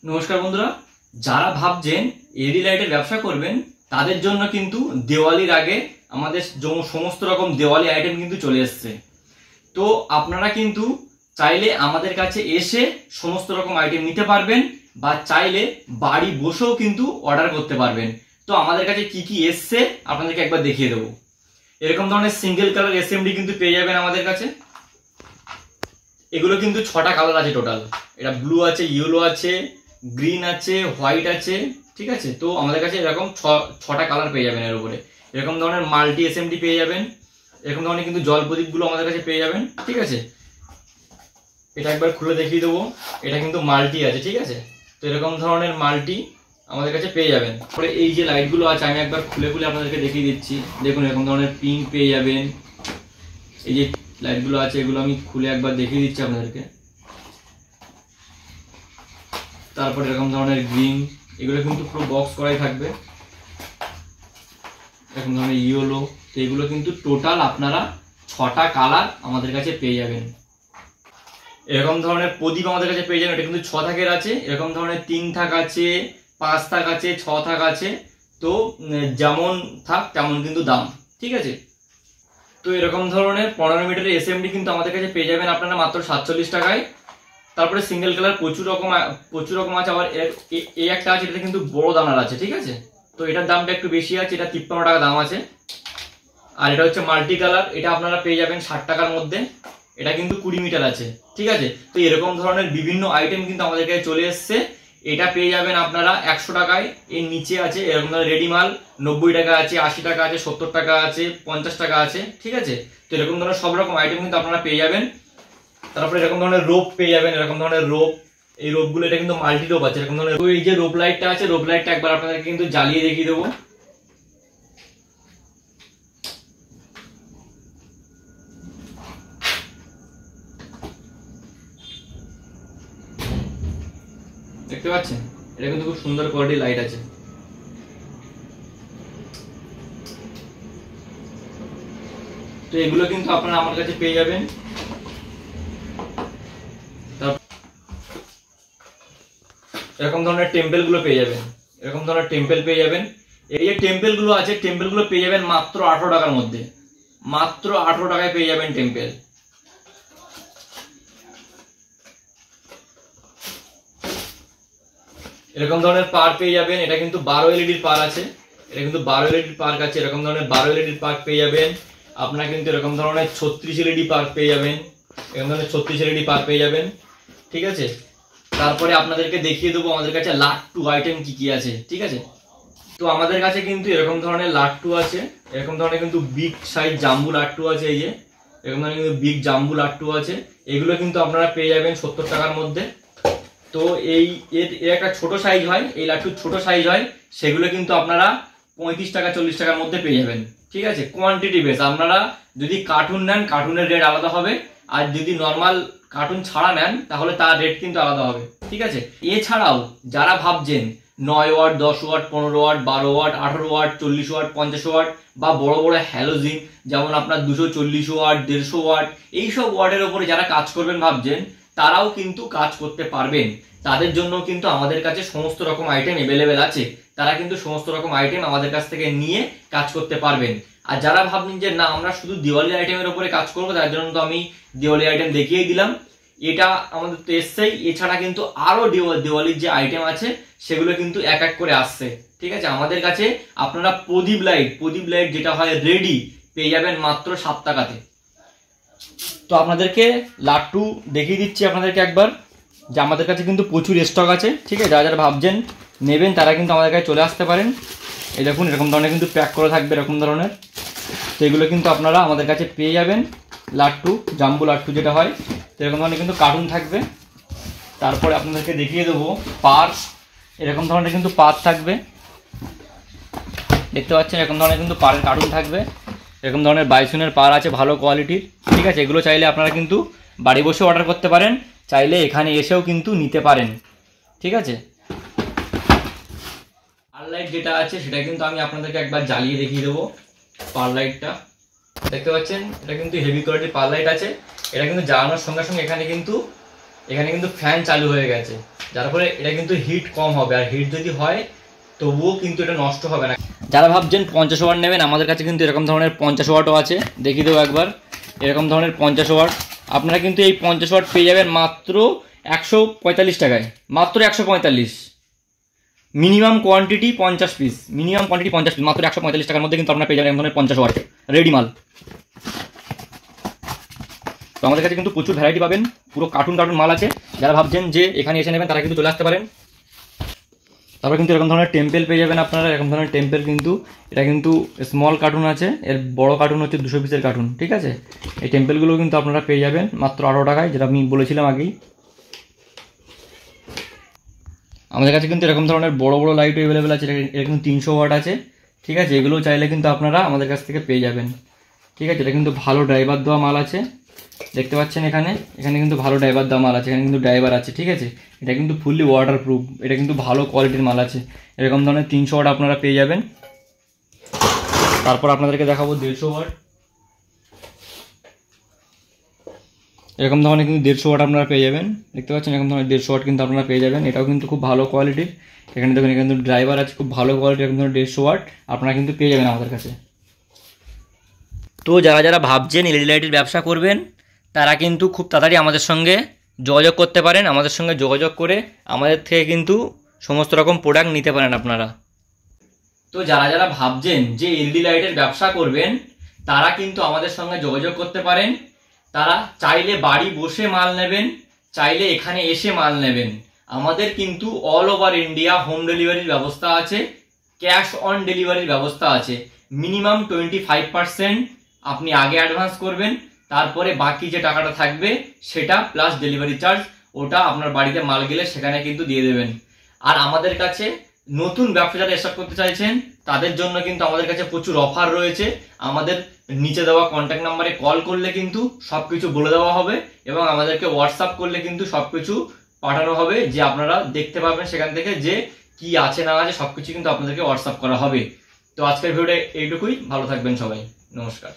নমস্কার বন্ধুরা, যারা ভাবছেন এলইডি লাইটের ব্যবসা করবেন তাদের জন্য কিন্তু দিওয়ালির আগে আমাদের সমস্ত রকম দিওয়ালি আইটেম কিন্তু চলে এসছে। তো আপনারা কিন্তু চাইলে আমাদের কাছে এসে সমস্ত রকম আইটেম নিতে পারবেন বা চাইলে বাড়ি বসেও কিন্তু অর্ডার করতে পারবেন। তো আমাদের কাছে কি কি এসছে আপনাদেরকে একবার দেখিয়ে দেবো। এরকম ধরনের সিঙ্গেল কালার এসএমডি কিন্তু পেয়ে যাবেন আমাদের কাছে। এগুলো কিন্তু 6টা কালার আছে টোটাল। এটা ব্লু আছে, ইয়েলো আছে, গ্রিন আছে, হোয়াইট আছে, ঠিক আছে। তো আমাদের কাছে এরকম 6টা কালার পেয়ে যাবেন। এর উপরে এরকম ধরনের মাল্টি এসএমডি পেয়ে যাবেন। এরকম ধরনের কিন্তু জল প্রদীপগুলো আমাদের কাছে পেয়ে যাবেন, ঠিক আছে। এটা একবার খুলে দেখিয়ে দেবো। এটা কিন্তু মাল্টি আছে, ঠিক আছে। তো এরকম ধরনের মাল্টি আমাদের কাছে পেয়ে যাবেন। পরে এই যে লাইটগুলো আছে আমি একবার খুলে খুলে আপনাদেরকে দেখিয়ে দিচ্ছি। দেখুন এরকম ধরনের পিঙ্ক পেয়ে যাবেন। এই যে লাইটগুলো আছে এগুলো আমি খুলে একবার দেখিয়ে দিচ্ছি আপনাদেরকে। তারপর এরকম ধরনের গ্রিন, এগুলো কিন্তু পুরো বক্স করাই থাকবে। এরকম ধরনের ইয়েলো, তো এগুলো কিন্তু টোটাল আপনারা 6টা কালার আমাদের কাছে পেয়ে যাবেন। এরকম ধরনের প্রদীপ আমাদের কাছে পেয়ে যাবেন। এটা কিন্তু 6 থাকের আছে। এরকম ধরনের 3 থাক আছে, 5 থাক আছে, 6 থাক আছে। তো যেমন থাক তেমন কিন্তু দাম, ঠিক আছে। তো এরকম ধরনের 15 মিটারের এসএমডি কিন্তু আমাদের কাছে পেয়ে যাবেন আপনারা মাত্র 47 টাকায়। তারপরে সিঙ্গেল কালার প্রচুর রকম আছে। আবার এই একটা আছে, এটা কিন্তু বড় দানার আছে, ঠিক আছে। তো এটার দামটা একটু বেশি আছে, এটা 53 টাকা দাম আছে। আর এটা হচ্ছে মাল্টি কালার, এটা আপনারা পেয়ে যাবেন 60 টাকার মধ্যে। এটা কিন্তু 20 মিটার আছে, ঠিক আছে। তো এরকম ধরনের বিভিন্ন আইটেম কিন্তু আমাদের কাছে চলে এসছে। এটা পেয়ে যাবেন আপনারা 100 টাকায়। এর নিচে আছে এরকম ধরনের রেডি মাল 90 টাকা আছে, 80 টাকা আছে, 70 টাকা আছে, 50 টাকা আছে, ঠিক আছে। তো এরকম ধরনের সব রকম আইটেম কিন্তু আপনারা পেয়ে যাবেন। তারপরে এরকম ধরনের রোপ পেয়ে যাবেন। এরকম ধরনের রোপ, এই রোপগুলো এটা কিন্তু মাল্টি রোপ আছে এরকম ধরনের। এই যে রোপ লাইটটা আছে, রোপ লাইটটা একবার আপনাদেরকে কিন্তু জ্বালিয়ে দেখিয়ে দেবো। দেখতে পাচ্ছেন এটা কিন্তু খুব সুন্দর কোয়ালিটি লাইট আছে। তো এগুলো কিন্তু আপনারা আমার কাছে পেয়ে যাবেন। এরকম ধরনের টেম্পল গুলো পেয়ে যাবেন। এরকম ধরনের টেম্পল পেয়ে যাবেন। এই যে টেম্পল গুলো আছে, টেম্পল গুলো পেয়ে যাবেন মাত্র 18 টাকার মধ্যে। মাত্র 18 টাকায় পেয়ে যাবেন টেম্পল। এরকম ধরনের পার পেয়ে যাবেন। এটা কিন্তু 12 এলইডির পার আছে। এটা কিন্তু 12 এলইডির পার্ক আছে। এরকম ধরনের 12 এলইডির পার্ক পেয়ে যাবেন। আপনারা কিন্তু এরকম ধরনের 36 এলইডি পার্ক পেয়ে যাবেন। এরকম ধরনের 36 এলইডি পার্ক পেয়ে যাবেন, ঠিক আছে। তারপরে আপনাদেরকে দেখিয়ে দেবো আমাদের কাছে লাট্টু আইটেম কি কি আছে, ঠিক আছে। তো আমাদের কাছে কিন্তু এরকম ধরনের লাট্টু আছে। এরকম ধরনের কিন্তু বিগ সাইজ জাম্বু লাট্টু আছে। এই যে এরকম ধরনের কিন্তু বিগ জাম্বু লাট্টু আছে। এগুলো কিন্তু আপনারা পেয়ে যাবেন 70 টাকার মধ্যে। তো এর একটা ছোট সাইজ হয়, এই লাট্টুর ছোট সাইজ হয়, সেগুলো কিন্তু আপনারা 35 টাকা 40 টাকার মধ্যে পেয়ে যাবেন, ঠিক আছে। Quantity base. আপনারা যদি কার্টুন নেন কার্টুনের রেট আলাদা হবে, আর যদি নর্মাল কার্টুন ছাড়া নেন তাহলে তার রেট কিন্তু আলাদা হবে, ঠিক আছে। এছাড়াও যারা ভাবছেন 9 watt, 10 watt, 15 watt, 12 watt, 18 watt, 40 watt, 50 watt বা বড় বড় হ্যালোজিন যেমন আপনার 240 ওয়াট, 150 ওয়াট, এইসব ওয়াটের উপরে যারা কাজ করবেন ভাবছেন, তারাও কিন্তু কাজ করতে পারবেন। তাদের জন্য কিন্তু আমাদের কাছে সমস্ত রকম আইটেম অ্যাভেলেবেল আছে। তারা কিন্তু সমস্ত রকম আইটেম আমাদের কাছ থেকে নিয়ে কাজ করতে পারবেন। আর যারা ভাবছেন যে না আমরা শুধু দিওয়ালি আইটেমের উপরে কাজ করবো, তার জন্য তো আমি দিওয়ালি আইটেম দেখিয়ে দিলাম, এটা আমাদের তো এসছেই। এছাড়া কিন্তু আরো দিওয়ালির যে আইটেম আছে সেগুলো কিন্তু এক এক করে আসছে, ঠিক আছে। আমাদের কাছে আপনারা প্রদীপ লাইট যেটা হয় রেডি পেয়ে যাবেন মাত্র 7 টাকাতে। তো আপনাদেরকে লাট্টু দেখিয়ে দিচ্ছি আপনাদেরকে একবার, যে আমাদের কাছে কিন্তু প্রচুর স্টক আছে, ঠিক আছে। যারা যারা ভাবছেন নেবেন তারা কিন্তু আমাদের কাছে চলে আসতে পারেন। এই দেখুন এরকম ধরনের কিন্তু প্যাক করে থাকবে এরকম ধরনের। তো এগুলো কিন্তু আপনারা আমাদের কাছে পেয়ে যাবেন। লাট্টু, জাম্বু লাট্টু যেটা হয়, তো এরকম ধরনের কিন্তু কার্টুন থাকবে। তারপরে আপনাদেরকে দেখিয়ে দেবো পার। এরকম ধরনের কিন্তু পার থাকবে, দেখতে পাচ্ছেন। এরকম ধরনের কিন্তু পারের কার্টুন থাকবে। এরকম ধরনের বাইসনের পার আছে ভালো কোয়ালিটির, ঠিক আছে। এগুলো চাইলে আপনারা কিন্তু বাড়ি বসে অর্ডার করতে পারেন, চাইলে এখানে এসেও কিন্তু নিতে পারেন, ঠিক আছে। পার লাইট যেটা আছে সেটা কিন্তু আমি আপনাদেরকে একবার জ্বালিয়ে দেখিয়ে দেবো। পার লাইটটা দেখতে পাচ্ছেন এটা কিন্তু হেভি কোয়ালিটির পার লাইট আছে। এটা কিন্তু জ্বালানোর সঙ্গে সঙ্গে এখানে কিন্তু ফ্যান চালু হয়ে গেছে, যার ফলে এটা কিন্তু হিট কম হবে, আর হিট যদি হয় তবুও কিন্তু এটা নষ্ট হবে না। যারা ভাবছেন 50 ওয়াট নেবেন, আমাদের কাছে কিন্তু এরকম ধরনের 50 ওয়াটও আছে, দেখিয়ে দেবো একবার। এরকম ধরনের 50 ওয়াট আপনারা কিন্তু এই 50 ওয়াট পেয়ে যাবেন মাত্র 145 টাকায়, মাত্র 145। Minimum quantity 50 piece, minimum quantity 50 piece, মাত্র 145 টাকার মধ্যে কিন্তু আপনারা পেয়ে যাবেন এরকম ধরনের 50 ওয়াট রেডি মাল। তো আমাদের কাছে কিন্তু প্রচুর ভ্যারাইটি পাবেন, পুরো কার্টুন মাল আছে। যারা ভাবছেন যে এখানে এসে নেবেন তারা কিন্তু চলে আসতে পারেন। তারপর কিন্তু এরকম ধরনের টেম্পেল পেয়ে যাবেন আপনারা, এরকম ধরনের টেম্পেল কিন্তু এটা কিন্তু স্মল কার্টুন আছে, এর বড় কার্টুন হচ্ছে 200 পিসের কার্টুন, ঠিক আছে। এই টেম্পেলগুলো কিন্তু আপনারা পেয়ে যাবেন মাত্র 18 টাকায়, যেটা আমি বলেছিলাম আগেই। আমাদের কাছে কিন্তু এরকম ধরনের বড় বড় লাইটও অ্যাভেলেবেল আছে, এটা কিন্তু 300 ওয়াট আছে, ঠিক আছে। এগুলো চাইলে কিন্তু আপনারা আমাদের কাছ থেকে পেয়ে যাবেন, ঠিক আছে। এটা কিন্তু ভালো ড্রাইভার দেওয়া মাল আছে, দেখতে পাচ্ছেন এখানে কিন্তু ভালো ড্রাইভার দেওয়া মাল আছে, এখানে কিন্তু ড্রাইভার আছে, ঠিক আছে। এটা কিন্তু ফুললি ওয়াটারপ্রুফ, এটা কিন্তু ভালো কোয়ালিটির মাল আছে। এরকম ধরনের 300 ওয়াট আপনারা পেয়ে যাবেন। তারপর আপনাদেরকে দেখাবো 150 ওয়াট। এরকম ধরনের কিন্তু 150 ওয়াট আপনারা পেয়ে যাবেন, দেখতে পাচ্ছেন এরকম ধরনের 150 ওয়াট কিন্তু আপনারা পেয়ে যাবেন। এটাও কিন্তু খুব ভালো কোয়ালিটির, এখানে দেখুন এখানে কিন্তু ড্রাইভার আছে, খুব ভালো কোয়ালিটির এরকম ধরনের 150 ওয়াট আপনারা কিন্তু পেয়ে যাবেন আমাদের কাছে। তো যারা ভাবছেন এলইডি লাইটের ব্যবসা করবেন, তারা কিন্তু খুব তাড়াতাড়ি আমাদের সঙ্গে যোগাযোগ করতে পারেন। আমাদের সঙ্গে যোগাযোগ করে আমাদের থেকে কিন্তু সমস্ত রকম প্রোডাক্ট নিতে পারেন আপনারা। তো যারা ভাবছেন যে এলইডি লাইটের ব্যবসা করবেন, তারা কিন্তু আমাদের সঙ্গে যোগাযোগ করতে পারেন। তারা চাইলে বাড়ি বসে মাল নেবেন, চাইলে এখানে এসে মাল নেবেন। আমাদের কিন্তু অল ওভার ইন্ডিয়া হোম ডেলিভারির ব্যবস্থা আছে, ক্যাশ অন ডেলিভারির ব্যবস্থা আছে। মিনিমাম 25% আপনি আগে অ্যাডভান্স করবেন, তারপরে বাকি যে টাকাটা থাকবে সেটা প্লাস ডেলিভারি চার্জ, ওটা আপনার বাড়িতে মাল গেলে সেখানে কিন্তু দিয়ে দেবেন। আর আমাদের কাছে নতুন ব্যবসা যারা স্টার্ট করতে চাইছেন তাদের জন্য কিন্তু আমাদের কাছে প্রচুর অফার রয়েছে। আমাদের নিচে দেওয়া কন্ট্যাক্ট নাম্বারে কল করলে কিন্তু সবকিছু বলে দেওয়া হবে, এবং আমাদেরকে হোয়াটসঅ্যাপ করলে কিন্তু সবকিছু পাঠানো হবে, যে আপনারা দেখতে পাবেন সেখান থেকে যে কি আছে না আছে সবকিছু কিন্তু আপনাদেরকে হোয়াটসঅ্যাপ করা হবে। তো আজকের ভিডিওটা এইটুকুই, ভালো থাকবেন সবাই, নমস্কার।